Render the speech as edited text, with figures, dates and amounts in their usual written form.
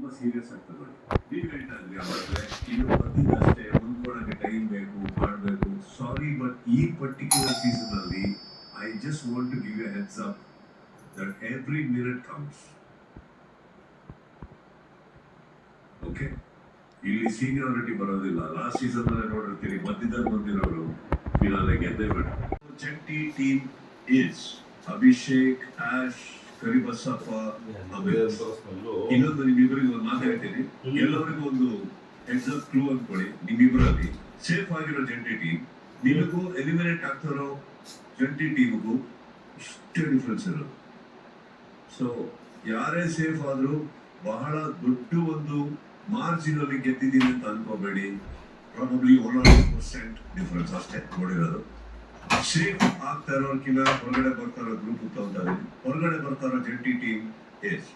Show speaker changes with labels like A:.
A: ತುಂಬಾ ಸೀರಿಯಸ್ ಆಗಿ ತಗೊಳ್ಳಿ. ನೀವು ಹೇಳ್ತಾ ಇದ್ರಿ ಅವಾಗಲೇ ಇನ್ನು ಬರ್ತಿದ್ದಷ್ಟೇ ಹೊಂದ್ಕೊಳಕ್ಕೆ ಟೈಮ್ ಬೇಕು ಮಾಡಬೇಕು. ಸಾರಿ, ಬಟ್ ಈ ಪರ್ಟಿಕ್ಯುಲರ್ ಸೀಸನ್ ಅಲ್ಲಿ I just want to give a heads up that every minute counts. Okay, ಇಲ್ಲಿ ಸೀನಿಯಾರಿಟಿ ಬರೋದಿಲ್ಲ. ಲಾಸ್ಟ್ ಸೀಸನ್ ಅಲ್ಲೇ ನೋಡಿರ್ತೀರಿ, ಮಧ್ಯದಲ್ಲಿ ಬಂದಿರೋರು ಫಿನಾಲೆ ಗೆದ್ದೇ ಬೇಡ. ಚಂಟಿ ಟೀಮ್ ಇಸ್ ಅಭಿಷೇಕ್, ಆಶ್, ಕರಿಬಸಪ್ಪ, ಇನ್ನೊಂದು ನಿಮ್ಮಿಬ್ಬರಿಗೆ ಒಂದು ಮಾತು ಹೇಳ್ತೀನಿ. ಎಲ್ಲರಿಗೂ ಒಂದು ಹೆಡ್ಸ್ ಅಪ್ ಕ್ಲೂ ಅನ್ಕೊಳ್ಳಿ. ನಿಮ್ಮಿಬ್ಬರಲ್ಲಿ ಸೇಫ್ ಆಗಿರೋ ಜಂಟಿ ಟೀಮ್, ನಿಮಗೂ ಎಲಿಮಿನೇಟ್ ಆಗ್ತಿರೋ ಜಂಟಿ ಟೀಮ್ಗೂ ಇಷ್ಟೇ ಡಿಫ್ರೆನ್ಸ್ ಇರೋದು. ಸೊ ಯಾರೇ ಸೇಫ್ ಆದ್ರೂ ಬಹಳ ದೊಡ್ಡ ಒಂದು ಮಾರ್ಜಿನ್ ಅಲ್ಲಿ ಗೆದ್ದಿದ್ದೀನಿ ಅಂತ ಅನ್ಕೋಬೇಡಿ. ಪ್ರಾಬಬ್ಲಿ 1% ಡಿಫ್ರೆನ್ಸ್ ಅಷ್ಟೇ ನೋಡಿರೋದು. ಸೇಫ್ ಆಗ್ತಾ ಇರೋರ್ಕಿನ್ನ ಹೊರಗಡೆ ಬರ್ತಾರೋ ಗ್ರೂಪ್ ತಗೊಂತಾರೆ. ಹೊರಗಡೆ ಬರ್ತಾರೋ ಜಂಟಿ ಟೀಮ್ ಎಸ್